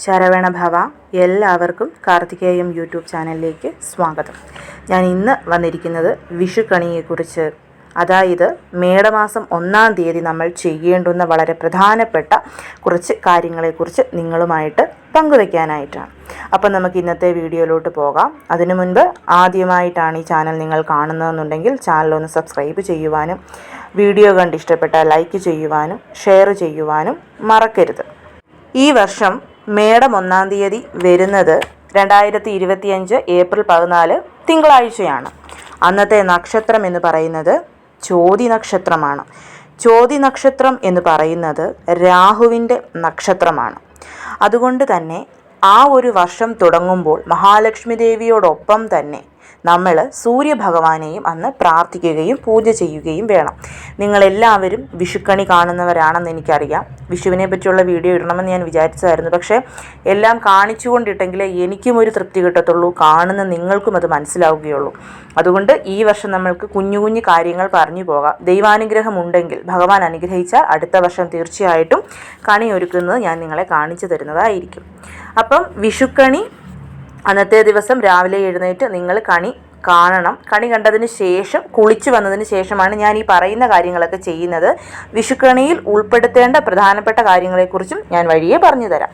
ശരവണ ഭവ. എല്ലാവർക്കും കാർത്തികേയം യൂട്യൂബ് ചാനലിലേക്ക് സ്വാഗതം. ഞാൻ ഇന്ന് വന്നിരിക്കുന്നത് വിഷുക്കണിയെക്കുറിച്ച്, അതായത് മേടമാസം 1-ാം തീയതി നമ്മൾ ചെയ്യേണ്ടുന്ന വളരെ പ്രധാനപ്പെട്ട കുറച്ച് കാര്യങ്ങളെക്കുറിച്ച് നിങ്ങളുമായിട്ട് പങ്കുവയ്ക്കാനായിട്ടാണ്. അപ്പം നമുക്ക് ഇന്നത്തെ വീഡിയോയിലോട്ട് പോകാം. അതിനു മുൻപ് ആദ്യമായിട്ടാണ് ഈ ചാനൽ നിങ്ങൾ കാണുന്നതെന്നുണ്ടെങ്കിൽ ചാനലൊന്ന് സബ്സ്ക്രൈബ് ചെയ്യുവാനും വീഡിയോ കണ്ട് ഇഷ്ടപ്പെട്ടാൽ ലൈക്ക് ചെയ്യുവാനും ഷെയർ ചെയ്യുവാനും മറക്കരുത്. ഈ വർഷം മേടം 1-ാം തീയതി വരുന്നത് 2025 ഏപ്രിൽ 14 തിങ്കളാഴ്ചയാണ്. അന്നത്തെ നക്ഷത്രം എന്ന് പറയുന്നത് ചോതി നക്ഷത്രമാണ്. ചോതി നക്ഷത്രം എന്ന് പറയുന്നത് രാഹുവിൻ്റെ നക്ഷത്രമാണ്. അതുകൊണ്ട് തന്നെ ആ ഒരു വർഷം തുടങ്ങുമ്പോൾ മഹാലക്ഷ്മി ദേവിയോടൊപ്പം തന്നെ നമ്മൾ സൂര്യഭഗവാനെയും അന്ന് പ്രാർത്ഥിക്കുകയും പൂജ ചെയ്യുകയും വേണം. നിങ്ങളെല്ലാവരും വിഷുക്കണി കാണുന്നവരാണെന്ന് എനിക്കറിയാം. വിഷുവിനെ പറ്റിയുള്ള വീഡിയോ ഇടണമെന്ന് ഞാൻ വിചാരിച്ചതായിരുന്നു. പക്ഷേ എല്ലാം കാണിച്ചുകൊണ്ടിട്ടെങ്കിലേ എനിക്കും ഒരു തൃപ്തി കിട്ടത്തുള്ളൂ, കാണുന്ന നിങ്ങൾക്കും അത് മനസ്സിലാവുകയുള്ളൂ. അതുകൊണ്ട് ഈ വർഷം നമ്മൾക്ക് കുഞ്ഞു കുഞ്ഞു കാര്യങ്ങൾ പറഞ്ഞു പോകാം. ദൈവാനുഗ്രഹം ഉണ്ടെങ്കിൽ, ഭഗവാൻ അനുഗ്രഹിച്ചാൽ അടുത്ത വർഷം തീർച്ചയായിട്ടും കണി ഒരുക്കുന്നത് ഞാൻ നിങ്ങളെ കാണിച്ചു തരുന്നതായിരിക്കും. അപ്പം വിഷുക്കണി അന്നത്തെ ദിവസം രാവിലെ എഴുന്നേറ്റ് നിങ്ങൾ കണി കാണണം. കണി കണ്ടതിന് ശേഷം കുളിച്ചു വന്നതിന് ശേഷമാണ് ഞാൻ ഈ പറയുന്ന കാര്യങ്ങളൊക്കെ ചെയ്യുന്നത്. വിഷുക്കണിയിൽ ഉൾപ്പെടുത്തേണ്ട പ്രധാനപ്പെട്ട കാര്യങ്ങളെക്കുറിച്ചും ഞാൻ വഴിയെ പറഞ്ഞു തരാം.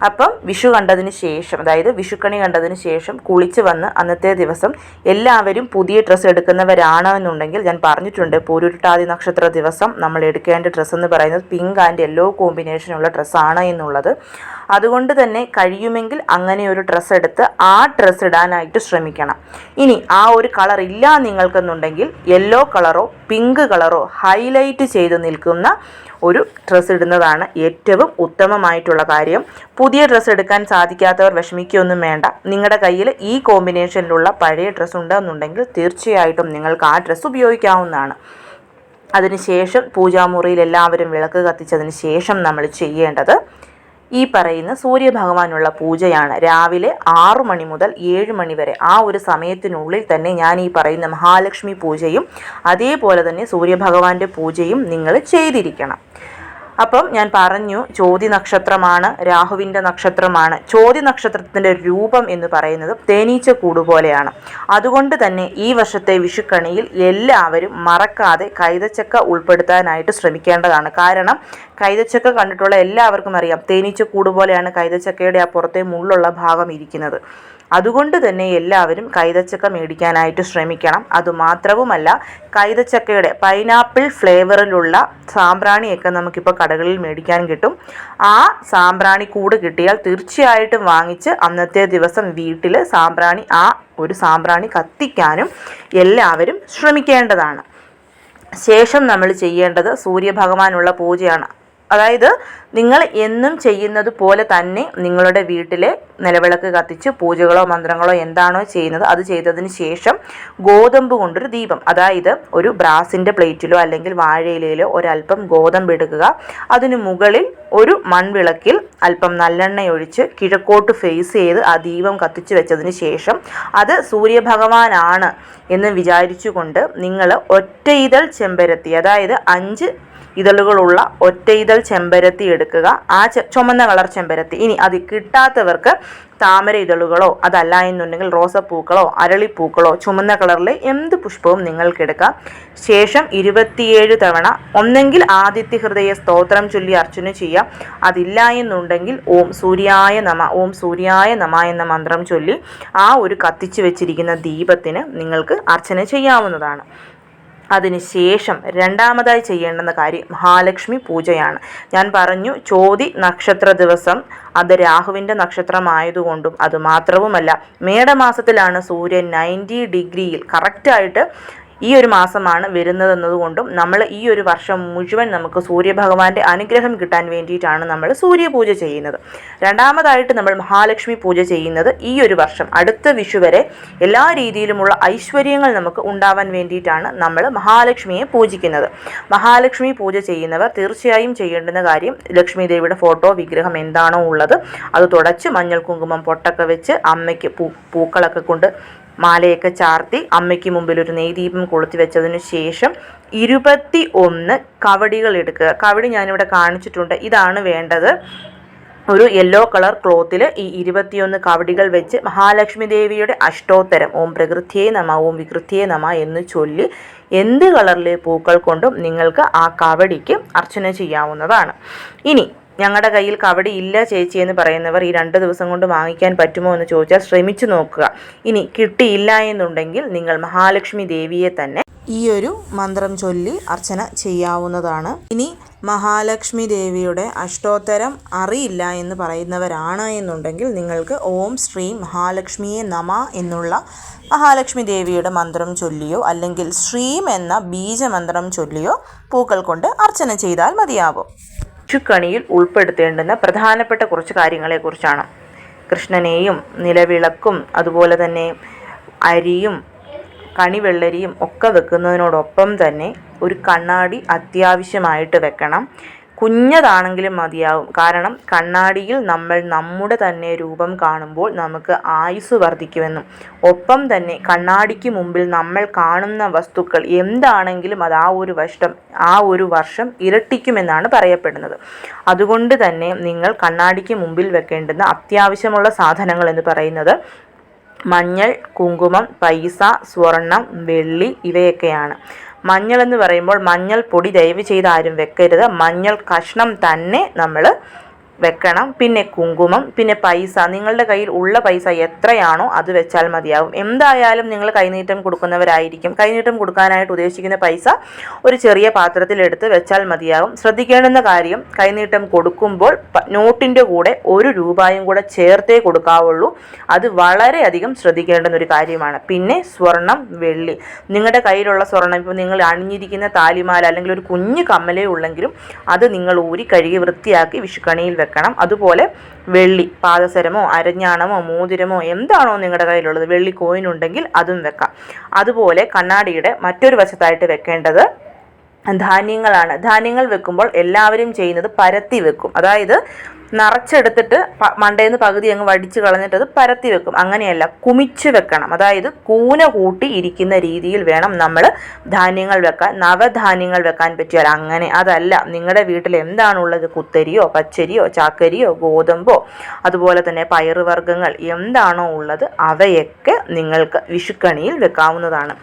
അപ്പം വിഷു കണ്ടതിന് ശേഷം, അതായത് വിഷുക്കണി കണ്ടതിന് ശേഷം കുളിച്ച് വന്ന് അന്നത്തെ ദിവസം എല്ലാവരും പുതിയ ഡ്രസ്സ് എടുക്കുന്നവരാണെന്നുണ്ടെങ്കിൽ ഞാൻ പറഞ്ഞിട്ടുണ്ട്, പൂരുരുട്ടാതി നക്ഷത്ര ദിവസം നമ്മൾ എടുക്കേണ്ട ഡ്രസ്സ് എന്ന് പറയുന്നത് പിങ്ക് ആൻഡ് യെല്ലോ കോമ്പിനേഷനുള്ള ഡ്രസ്സാണ് എന്നുള്ളത്. അതുകൊണ്ട് തന്നെ കഴിയുമെങ്കിൽ അങ്ങനെ ഒരു ഡ്രസ്സ് എടുത്ത് ആ ഡ്രസ്സ് ഇടാനായിട്ട് ശ്രമിക്കണം. ഇനി ആ ഒരു കളർ ഇല്ല നിങ്ങൾക്കെന്നുണ്ടെങ്കിൽ യെല്ലോ കളറോ പിങ്ക് കളറോ ഹൈലൈറ്റ് ചെയ്ത് നിൽക്കുന്ന ഒരു ഡ്രസ്സ് ഇടുന്നതാണ് ഏറ്റവും ഉത്തമമായിട്ടുള്ള കാര്യം. പുതിയ ഡ്രസ്സ് എടുക്കാൻ സാധിക്കാത്തവർ വിഷമിക്കുകയൊന്നും വേണ്ട. നിങ്ങളുടെ കയ്യിൽ ഈ കോമ്പിനേഷനിലുള്ള പഴയ ഡ്രസ്സ് ഉണ്ടെന്നുണ്ടെങ്കിൽ തീർച്ചയായിട്ടും നിങ്ങൾക്ക് ആ ഡ്രസ്സ് ഉപയോഗിക്കാവുന്നതാണ്. അതിനുശേഷം പൂജാമുറിയിൽ എല്ലാവരും വിളക്ക് കത്തിച്ചതിന് ശേഷം നമ്മൾ ചെയ്യേണ്ടത് ഈ പറയുന്ന സൂര്യഭഗവാനുള്ള പൂജയാണ്. രാവിലെ 6 മണി മുതൽ 7 മണി വരെ ആ ഒരു സമയത്തിനുള്ളിൽ തന്നെ ഞാൻ ഈ പറയുന്ന മഹാലക്ഷ്മി പൂജയും അതേപോലെ തന്നെ സൂര്യഭഗവാന്റെ പൂജയും നിങ്ങൾ ചെയ്തിരിക്കണം. അപ്പം ഞാൻ പറഞ്ഞു, ചോതി നക്ഷത്രമാണ്, രാഹുവിൻ്റെ നക്ഷത്രമാണ്. ചോതി നക്ഷത്രത്തിൻ്റെ രൂപം എന്ന് പറയുന്നത് തേനീച്ചക്കൂട് പോലെയാണ്. അതുകൊണ്ട് തന്നെ ഈ വർഷത്തെ വിഷുക്കണിയിൽ എല്ലാവരും മറക്കാതെ കൈതച്ചക്ക ഉൾപ്പെടുത്താനായിട്ട് ശ്രമിക്കേണ്ടതാണ്. കാരണം കൈതച്ചക്ക കണ്ടിട്ടുള്ള എല്ലാവർക്കും അറിയാം, തേനീച്ചക്കൂട് പോലെയാണ് കൈതച്ചക്കയുടെ ആ പുറത്തെ മുള്ളുള്ള ഭാഗം ഇരിക്കുന്നത്. അതുകൊണ്ട് തന്നെ എല്ലാവരും കൈതച്ചക്ക മേടിക്കാനായിട്ട് ശ്രമിക്കണം. അതുമാത്രവുമല്ല, കൈതച്ചക്കയുടെ പൈനാപ്പിൾ ഫ്ലേവറിലുള്ള സാമ്പ്രാണിയൊക്കെ നമുക്കിപ്പോൾ കടകളിൽ മേടിക്കാൻ കിട്ടും. ആ സാമ്പ്രാണി കൂട് കിട്ടിയാൽ തീർച്ചയായിട്ടും വാങ്ങിച്ച് അന്നത്തെ ദിവസം വീട്ടിൽ സാമ്പ്രാണി കത്തിക്കാനും എല്ലാവരും ശ്രമിക്കേണ്ടതാണ്. ശേഷം നമ്മൾ ചെയ്യേണ്ടത് സൂര്യഭഗവാനുള്ള പൂജയാണ്. അതായത് നിങ്ങൾ എന്നും ചെയ്യുന്നത് പോലെ തന്നെ നിങ്ങളുടെ വീട്ടിലെ നിലവിളക്ക് കത്തിച്ച് പൂജകളോ മന്ത്രങ്ങളോ എന്താണോ ചെയ്യുന്നത് അത് ചെയ്തതിന് ശേഷം ഗോതമ്പ് കൊണ്ടൊരു ദീപം, അതായത് ഒരു ബ്രാസിൻ്റെ പ്ലേറ്റിലോ അല്ലെങ്കിൽ വാഴയിലയിലോ ഒരല്പം ഗോതമ്പ് എടുക്കുക. അതിനു മുകളിൽ ഒരു മൺവിളക്കിൽ അല്പം നല്ലെണ്ണയൊഴിച്ച് കിഴക്കോട്ട് ഫേസ് ചെയ്ത് ആ ദീപം കത്തിച്ച് വെച്ചതിന് ശേഷം അത് സൂര്യഭഗവാനാണ് എന്ന് വിചാരിച്ചുകൊണ്ട് നിങ്ങൾ ഒറ്റയിതൾ ചെമ്പരത്തി, അതായത് 5 ഇതളുകളുള്ള ഒറ്റയിതൾ ചെമ്പരത്തി എടുക്കുക. ആ ചുമന്ന കളർ ചെമ്പരത്തി. ഇനി അത് കിട്ടാത്തവർക്ക് താമര ഇതളുകളോ അതല്ല എന്നുണ്ടെങ്കിൽ റോസപ്പൂക്കളോ അരളിപ്പൂക്കളോ ചുമന്ന കളറിലെ എന്ത് പുഷ്പവും നിങ്ങൾക്കെടുക്കാം. ശേഷം 27 തവണ ഒന്നെങ്കിൽ ആദിത്യ ഹൃദയ സ്തോത്രം ചൊല്ലി അർച്ചന ചെയ്യാം. അതില്ല എന്നുണ്ടെങ്കിൽ ഓം സൂര്യായ നമ എന്ന മന്ത്രം ചൊല്ലി ആ ഒരു കത്തിച്ചു വെച്ചിരിക്കുന്ന ദീപത്തിന് നിങ്ങൾക്ക് അർച്ചന ചെയ്യാവുന്നതാണ്. അതിനുശേഷം രണ്ടാമതായി ചെയ്യേണ്ടുന്ന കാര്യം മഹാലക്ഷ്മി പൂജയാണ്. ഞാൻ പറഞ്ഞു, ചോതി നക്ഷത്ര ദിവസം അത് രാഹുവിൻ്റെ നക്ഷത്രമായതുകൊണ്ടും അതുമാത്രവുമല്ല മേടമാസത്തിലാണ് സൂര്യൻ 90 ഡിഗ്രിയിൽ കറക്റ്റായിട്ട് ഈ ഒരു മാസമാണ് വരുന്നതെന്നതുകൊണ്ടും നമ്മൾ ഈ ഒരു വർഷം മുഴുവൻ നമുക്ക് സൂര്യഭഗവാന്റെ അനുഗ്രഹം കിട്ടാൻ വേണ്ടിയിട്ടാണ് നമ്മൾ സൂര്യപൂജ ചെയ്യുന്നത്. രണ്ടാമതായിട്ട് നമ്മൾ മഹാലക്ഷ്മി പൂജ ചെയ്യുന്നത് ഈ ഒരു വർഷം അടുത്ത വിഷു വരെ എല്ലാ രീതിയിലുമുള്ള ഐശ്വര്യങ്ങൾ നമുക്ക് ഉണ്ടാവാൻ വേണ്ടിയിട്ടാണ് നമ്മൾ മഹാലക്ഷ്മിയെ പൂജിക്കുന്നത്. മഹാലക്ഷ്മി പൂജ ചെയ്യുന്നവർ തീർച്ചയായും ചെയ്യേണ്ടുന്ന കാര്യം, ലക്ഷ്മി ദേവിയുടെ ഫോട്ടോ വിഗ്രഹം എന്താണോ ഉള്ളത് അത് തുടച്ച് മഞ്ഞൾ കുങ്കുമം പൊട്ടൊക്കെ വെച്ച് അമ്മയ്ക്ക് പൂക്കളൊക്കെ കൊണ്ട് മാലയൊക്കെ ചാർത്തി അമ്മയ്ക്ക് മുമ്പിൽ ഒരു നെയ്ദീപം കൊളുത്തി വെച്ചതിന് ശേഷം 21 കവടികൾ എടുക്കുക. കവടി ഞാനിവിടെ കാണിച്ചിട്ടുണ്ട്. ഇതാണ് വേണ്ടത്. ഒരു യെല്ലോ കളർ ക്ലോത്തിൽ ഈ 21 കവടികൾ വെച്ച് മഹാലക്ഷ്മി ദേവിയുടെ അഷ്ടോത്തരം ഓം പ്രകൃതിയേ നമ ഓം വികൃതിയേ നമ എന്ന് ചൊല്ലി എന്ത് കളറിലെ പൂക്കൾ കൊണ്ടും നിങ്ങൾക്ക് ആ കവടിക്ക് അർച്ചന ചെയ്യാവുന്നതാണ്. ഇനി ഞങ്ങളുടെ കയ്യിൽ കവടി ഇല്ല ചേച്ചി എന്ന് പറയുന്നവർ ഈ 2 ദിവസം കൊണ്ട് വാങ്ങിക്കാൻ പറ്റുമോ എന്ന് ചോദിച്ചാൽ ശ്രമിച്ചു നോക്കുക. ഇനി കിട്ടിയില്ല എന്നുണ്ടെങ്കിൽ നിങ്ങൾ മഹാലക്ഷ്മി ദേവിയെ തന്നെ ഈ ഒരു മന്ത്രം ചൊല്ലി അർച്ചന ചെയ്യാവുന്നതാണ്. ഇനി മഹാലക്ഷ്മി ദേവിയുടെ അഷ്ടോത്തരം അറിയില്ല എന്ന് പറയുന്നവരാണ് എന്നുണ്ടെങ്കിൽ നിങ്ങൾക്ക് ഓം ശ്രീം മഹാലക്ഷ്മിയെ നമ എന്നുള്ള മഹാലക്ഷ്മി ദേവിയുടെ മന്ത്രം ചൊല്ലിയോ അല്ലെങ്കിൽ ശ്രീം എന്ന ബീജമന്ത്രം ചൊല്ലിയോ പൂക്കൾ കൊണ്ട് അർച്ചന ചെയ്താൽ മതിയാവും. വിഷുക്കണിയിൽ ഉൾപ്പെടുത്തേണ്ടുന്ന പ്രധാനപ്പെട്ട കുറച്ച് കാര്യങ്ങളെക്കുറിച്ചാണ്. കൃഷ്ണനെയും നിലവിളക്കും അതുപോലെ തന്നെ അരിയും കണിവെള്ളരിയും ഒക്കെ വെക്കുന്നതിനോടൊപ്പം തന്നെ ഒരു കണ്ണാടി അത്യാവശ്യമായിട്ട് വെക്കണം. കുഞ്ഞതാണെങ്കിലും മതിയാവും. കാരണം കണ്ണാടിയിൽ നമ്മൾ നമ്മുടെ തന്നെ രൂപം കാണുമ്പോൾ നമുക്ക് ആയുസ് വർദ്ധിക്കുമെന്നും ഒപ്പം തന്നെ കണ്ണാടിക്ക് മുമ്പിൽ നമ്മൾ കാണുന്ന വസ്തുക്കൾ എന്താണെങ്കിലും അത് ആ ഒരു വർഷം ഇരട്ടിക്കുമെന്നാണ് പറയപ്പെടുന്നത്. അതുകൊണ്ട് തന്നെ നിങ്ങൾ കണ്ണാടിക്ക് മുമ്പിൽ വെക്കേണ്ടുന്ന അത്യാവശ്യമുള്ള സാധനങ്ങൾ എന്ന് പറയുന്നത് മഞ്ഞൾ, കുങ്കുമം, പൈസ, സ്വർണം, വെള്ളി ഇവയൊക്കെയാണ്. മഞ്ഞൾ എന്ന് പറയുമ്പോൾ മഞ്ഞൾ പൊടി ദയവ് ചെയ്ത് ആരും വെക്കരുത്. മഞ്ഞൾ കഷ്ണം തന്നെ നമ്മൾ വെക്കണം. പിന്നെ കുങ്കുമം, പിന്നെ പൈസ. നിങ്ങളുടെ കയ്യിൽ ഉള്ള പൈസ എത്രയാണോ അത് വെച്ചാൽ മതിയാവും. എന്തായാലും നിങ്ങൾ കൈനീട്ടം കൊടുക്കുന്നവരായിരിക്കും. കൈനീട്ടം കൊടുക്കാനായിട്ട് ഉദ്ദേശിക്കുന്ന പൈസ ഒരു ചെറിയ പാത്രത്തിലെടുത്ത് വെച്ചാൽ മതിയാവും. ശ്രദ്ധിക്കേണ്ടുന്ന കാര്യം, കൈനീട്ടം കൊടുക്കുമ്പോൾ നോട്ടിൻ്റെ കൂടെ 1 രൂപയും കൂടെ ചേർത്തേ കൊടുക്കാവുള്ളൂ. അത് വളരെയധികം ശ്രദ്ധിക്കേണ്ടുന്ന ഒരു കാര്യമാണ്. പിന്നെ സ്വർണം, വെള്ളി. നിങ്ങളുടെ കയ്യിലുള്ള സ്വർണം, ഇപ്പോൾ നിങ്ങൾ അണിഞ്ഞിരിക്കുന്ന താലിമാല അല്ലെങ്കിൽ ഒരു കുഞ്ഞു കമ്മലേ ഉള്ളെങ്കിലും അത് നിങ്ങൾ ഊരി കഴുകി വൃത്തിയാക്കി വിഷുക്കണിയിൽ വെക്കണം. അതുപോലെ വെള്ളി, പാദസരമോ അരഞ്ഞാണമോ മോതിരമോ എന്താണോ നിങ്ങളുടെ കയ്യിലുള്ളത്, വെള്ളി കോയിൻ ഉണ്ടെങ്കിൽ അതും വെക്കാം. അതുപോലെ കണ്ണാടിയുടെ മറ്റൊരു വശത്തായിട്ട് വെക്കേണ്ടത് ധാന്യങ്ങളാണ്. ധാന്യങ്ങൾ വെക്കുമ്പോൾ എല്ലാവരും ചെയ്യുന്നത് പരത്തി വെക്കും. അതായത് നിറച്ചെടുത്തിട്ട് മണ്ടേന്ന് പകുതി അങ്ങ് വടിച്ച് കളഞ്ഞിട്ട് അത് പരത്തി വെക്കും. അങ്ങനെയല്ല, കുമിച്ച് വെക്കണം. അതായത് കൂന കൂട്ടി ഇരിക്കുന്ന രീതിയിൽ വേണം നമ്മൾ ധാന്യങ്ങൾ വെക്കാൻ. നവധാന്യങ്ങൾ വെക്കാൻ പറ്റിയാൽ അങ്ങനെ. അതല്ല, നിങ്ങളുടെ വീട്ടിൽ എന്താണുള്ളത്, കുത്തരിയോ പച്ചരിയോ ചാക്കരിയോ ഗോതമ്പോ അതുപോലെ തന്നെ പയറുവർഗ്ഗങ്ങൾ എന്താണോ ഉള്ളത് അവയൊക്കെ നിങ്ങൾക്ക് വിഷുക്കണിയിൽ വെക്കാവുന്നതാണ്.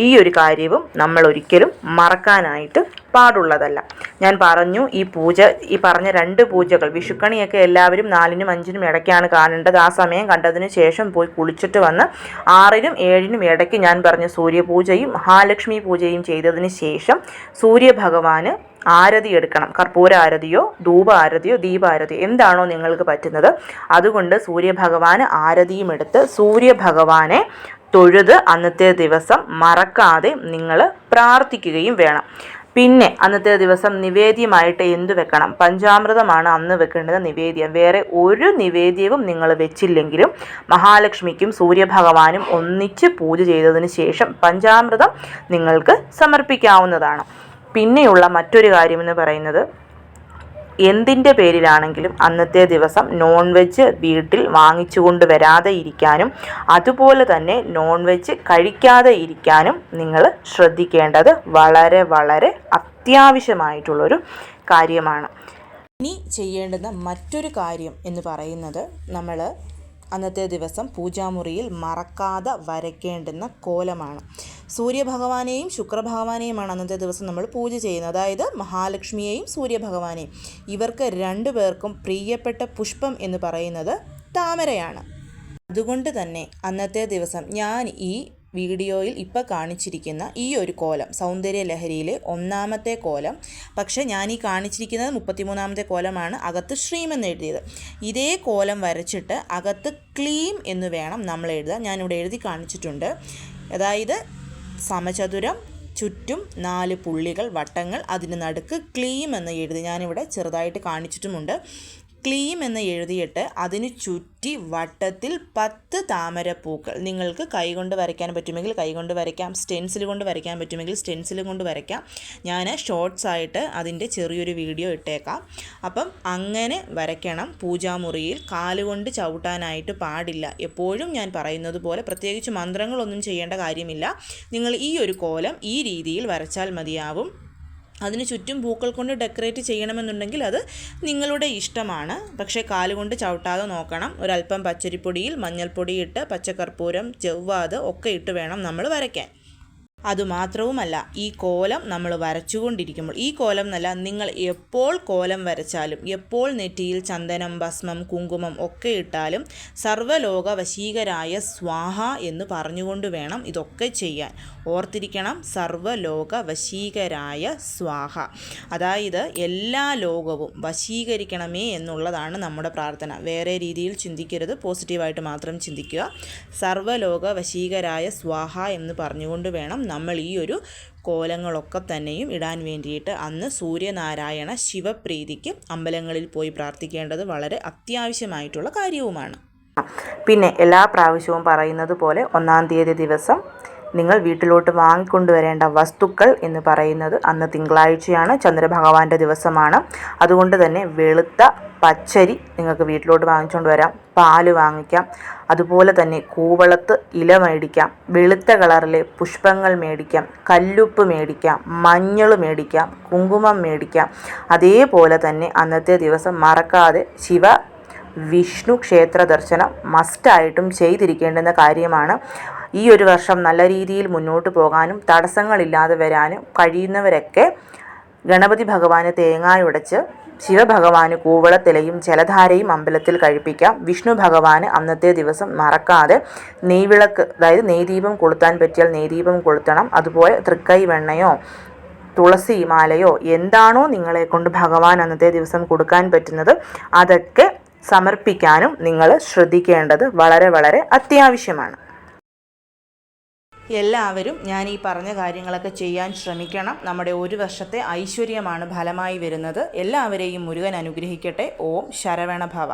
ഈ ഒരു കാര്യവും നമ്മൾ ഒരിക്കലും മറക്കാനായിട്ട് പാടുള്ളതല്ല. ഞാൻ പറഞ്ഞു, ഈ പറഞ്ഞ 2 പൂജകൾ വിഷുക്കണിയൊക്കെ എല്ലാവരും 4-നും 5-നും ഇടയ്ക്കാണ് കാണേണ്ടത്. ആ സമയം കണ്ടതിന് ശേഷം പോയി കുളിച്ചിട്ട് വന്ന് 6-നും 7-നും ഇടയ്ക്ക് ഞാൻ പറഞ്ഞ സൂര്യപൂജയും മഹാലക്ഷ്മി പൂജയും ചെയ്തതിന് ശേഷം സൂര്യഭഗവാന് ആരതി എടുക്കണം. കർപ്പൂര ആരതിയോ ധൂപ ആരതിയോ ദീപാരതിയോ എന്താണോ നിങ്ങൾക്ക് പറ്റുന്നത് അതുകൊണ്ട് സൂര്യഭഗവാന് ആരതിയും എടുത്ത് സൂര്യഭഗവാനെ തൊഴുത് അന്നത്തെ ദിവസം മറക്കാതെ നിങ്ങൾ പ്രാർത്ഥിക്കുകയും വേണം. പിന്നെ അന്നത്തെ ദിവസം നിവേദ്യമായിട്ട് എന്തു വെക്കണം? പഞ്ചാമൃതമാണ് അന്ന് വെക്കേണ്ടത് നിവേദ്യം. വേറെ ഒരു നിവേദ്യവും നിങ്ങൾ വെച്ചില്ലെങ്കിലും മഹാലക്ഷ്മിക്കും സൂര്യഭഗവാനും ഒന്നിച്ച് പൂജ ചെയ്തതിന് ശേഷം പഞ്ചാമൃതം നിങ്ങൾക്ക് സമർപ്പിക്കാവുന്നതാണ്. പിന്നെയുള്ള മറ്റൊരു കാര്യമെന്ന് പറയുന്നത്, എന്തിൻ്റെ പേരിലാണെങ്കിലും അന്നത്തെ ദിവസം നോൺ വെജ് വീട്ടിൽ വാങ്ങിച്ചു കൊണ്ട് വരാതെ ഇരിക്കാനും അതുപോലെ തന്നെ നോൺ വെജ് കഴിക്കാതെ ഇരിക്കാനും നിങ്ങൾ ശ്രദ്ധിക്കേണ്ടത് വളരെ വളരെ അത്യാവശ്യമായിട്ടുള്ളൊരു കാര്യമാണ്. ഇനി ചെയ്യേണ്ടുന്ന മറ്റൊരു കാര്യം എന്ന് പറയുന്നത്, നമ്മൾ അന്നത്തെ ദിവസം പൂജാമുറിയിൽ മറക്കാതെ വരയ്ക്കേണ്ടുന്ന കോലമാണ്. സൂര്യഭഗവാനെയും ശുക്രഭഗവാനെയുമാണ് അന്നത്തെ ദിവസം നമ്മൾ പൂജ ചെയ്യുന്നത്. അതായത് മഹാലക്ഷ്മിയെയും സൂര്യഭഗവാനെയും. ഇവർക്ക് 2 പേർക്കും പ്രിയപ്പെട്ട പുഷ്പം എന്ന് പറയുന്നത് താമരയാണ്. അതുകൊണ്ട് തന്നെ അന്നത്തെ ദിവസം ഞാൻ ഈ വീഡിയോയിൽ ഇപ്പോൾ കാണിച്ചിരിക്കുന്ന ഈ ഒരു കോലം സൗന്ദര്യലഹരിയിലെ 1ാമത്തെ കോലം, പക്ഷേ ഞാൻ ഈ കാണിച്ചിരിക്കുന്നത് 33ാമത്തെ കോലമാണ്. അകത്ത് ശ്രീം എന്ന് എഴുതിയത്. ഇതേ കോലം വരച്ചിട്ട് അകത്ത് ക്ലീം എന്ന് വേണം നമ്മൾ എഴുതാൻ. ഞാനിവിടെ എഴുതി കാണിച്ചിട്ടുണ്ട്. അതായത് സമചതുരം, ചുറ്റും 4 പുള്ളികൾ, വട്ടങ്ങൾ, അതിന് നടുക്ക് ക്ലീം എന്ന് എഴുതി ഞാനിവിടെ ചെറുതായിട്ട് കാണിച്ചിട്ടുമുണ്ട്. ക്ലീം എന്ന് എഴുതിയിട്ട് അതിന് ചുറ്റി വട്ടത്തിൽ 10 താമരപ്പൂക്കൾ. നിങ്ങൾക്ക് കൈകൊണ്ട് വരയ്ക്കാൻ പറ്റുമെങ്കിൽ കൈകൊണ്ട് വരയ്ക്കാം, സ്റ്റെൻസിൽ കൊണ്ട് വരയ്ക്കാൻ പറ്റുമെങ്കിൽ സ്റ്റെൻസിൽ കൊണ്ട് വരയ്ക്കാം. ഞാൻ ഷോർട്സ് ആയിട്ട് അതിൻ്റെ ചെറിയൊരു വീഡിയോ ഇട്ടേക്കാം. അപ്പം അങ്ങനെ വരയ്ക്കണം. പൂജാമുറിയിൽ കാലുകൊണ്ട് ചവിട്ടാനായിട്ട് പാടില്ല. എപ്പോഴും ഞാൻ പറയുന്നത് പോലെ പ്രത്യേകിച്ച് മന്ത്രങ്ങളൊന്നും ചെയ്യേണ്ട കാര്യമില്ല. നിങ്ങൾ ഈ ഒരു കോലം ഈ രീതിയിൽ വരച്ചാൽ മതിയാവും. അതിന് ചുറ്റും പൂക്കൾ കൊണ്ട് ഡെക്കറേറ്റ് ചെയ്യണമെന്നുണ്ടെങ്കിൽ അത് നിങ്ങളുടെ ഇഷ്ടമാണ്. പക്ഷേ കാലുകൊണ്ട് ചവിട്ടാതെ നോക്കണം. ഒരല്പം പച്ചരിപ്പൊടിയിൽ മഞ്ഞൾപ്പൊടി ഇട്ട് പച്ചക്കർപ്പൂരം, ജവ്വാത് ഒക്കെ ഇട്ട് വേണം നമ്മൾ വരയ്ക്കാൻ. അതുമാത്രവുമല്ല, ഈ കോലം നമ്മൾ വരച്ചുകൊണ്ടിരിക്കുമ്പോൾ, ഈ കോലം എന്നല്ല, നിങ്ങൾ എപ്പോൾ കോലം വരച്ചാലും, എപ്പോൾ നെറ്റിയിൽ ചന്ദനം, ഭസ്മം, കുങ്കുമം ഒക്കെ ഇട്ടാലും സർവ്വലോക വശീകരായ സ്വാഹ എന്ന് പറഞ്ഞുകൊണ്ട് വേണം ഇതൊക്കെ ചെയ്യാൻ. ഓർത്തിരിക്കണം, സർവ്വലോക വശീകരായ സ്വാഹ. അതായത് എല്ലാ ലോകവും വശീകരിക്കണമേ എന്നുള്ളതാണ് നമ്മുടെ പ്രാർത്ഥന. വേറെ രീതിയിൽ ചിന്തിക്കരുത്, പോസിറ്റീവായിട്ട് മാത്രം ചിന്തിക്കുക. സർവ്വലോക വശീകരായ സ്വാഹ എന്ന് പറഞ്ഞുകൊണ്ട് വേണം നമ്മൾ ഈ ഒരു കോലങ്ങളൊക്കെ തന്നെയും ഇടാൻ വേണ്ടിയിട്ട്. അന്ന് സൂര്യനാരായണ ശിവപ്രീതിക്ക് അമ്പലങ്ങളിൽ പോയി പ്രാർത്ഥിക്കേണ്ടത് വളരെ അത്യാവശ്യമായിട്ടുള്ള കാര്യവുമാണ്. പിന്നെ എല്ലാ പ്രാവശ്യവും പറയുന്നത് പോലെ 1-ാം തീയതി ദിവസം നിങ്ങൾ വീട്ടിലോട്ട് വാങ്ങിക്കൊണ്ടുവരേണ്ട വസ്തുക്കൾ എന്ന് പറയുന്നത് അന്ന് തിങ്കളാഴ്ചയാണ്, ചന്ദ്രഭഗവാന്റെ ദിവസമാണ്. അതുകൊണ്ട് തന്നെ വെളുത്ത പച്ചരി നിങ്ങൾക്ക് വീട്ടിലോട്ട് വാങ്ങിച്ചുകൊണ്ട് വരാം, പാല് വാങ്ങിക്കാം, അതുപോലെ തന്നെ കൂവളത്ത് ഇല മേടിക്കാം, വെളുത്ത കളറിലെ പുഷ്പങ്ങൾ മേടിക്കാം, കല്ലുപ്പ് മേടിക്കാം, മഞ്ഞൾ മേടിക്കാം, കുങ്കുമം മേടിക്കാം. അതേപോലെ തന്നെ അന്നത്തെ ദിവസം മറക്കാതെ വിഷ്ണു ക്ഷേത്ര ദർശനം മസ്റ്റായിട്ടും ചെയ്തിരിക്കേണ്ടുന്ന കാര്യമാണ്. ഈ ഒരു വർഷം നല്ല രീതിയിൽ മുന്നോട്ട് പോകാനും തടസ്സങ്ങളില്ലാതെ വരാനും കഴിയുന്നവരൊക്കെ ഗണപതി ഭഗവാന് തേങ്ങായുടച്ച്, ശിവഭഗവാന് കൂവളത്തിലയും ജലധാരയും അമ്പലത്തിൽ കഴിപ്പിക്കാം. വിഷ്ണു ഭഗവാന് അന്നത്തെ ദിവസം മറക്കാതെ നെയ്വിളക്ക്, അതായത് നെയ്ദീപം കൊളുത്താൻ പറ്റിയാൽ നെയ്ദീപം കൊളുത്തണം. അതുപോലെ തൃക്കൈ വെണ്ണയോ തുളസി മാലയോ എന്താണോ നിങ്ങളെ കൊണ്ട് ഭഗവാൻ അന്നത്തെ ദിവസം കൊടുക്കാൻ പറ്റുന്നത് അതൊക്കെ സമർപ്പിക്കാനും നിങ്ങൾ ശ്രദ്ധിക്കേണ്ടത് വളരെ വളരെ അത്യാവശ്യമാണ്. എല്ലാവരും ഞാൻ ഈ പറഞ്ഞ കാര്യങ്ങളൊക്കെ ചെയ്യാൻ ശ്രമിക്കണം. നമ്മുടെ ഒരു വർഷത്തെ ഐശ്വര്യമാണ് ഫലമായി വരുന്നത്. എല്ലാവരെയും മുരുകൻ അനുഗ്രഹിക്കട്ടെ. ഓം ശരവണ ഭവ.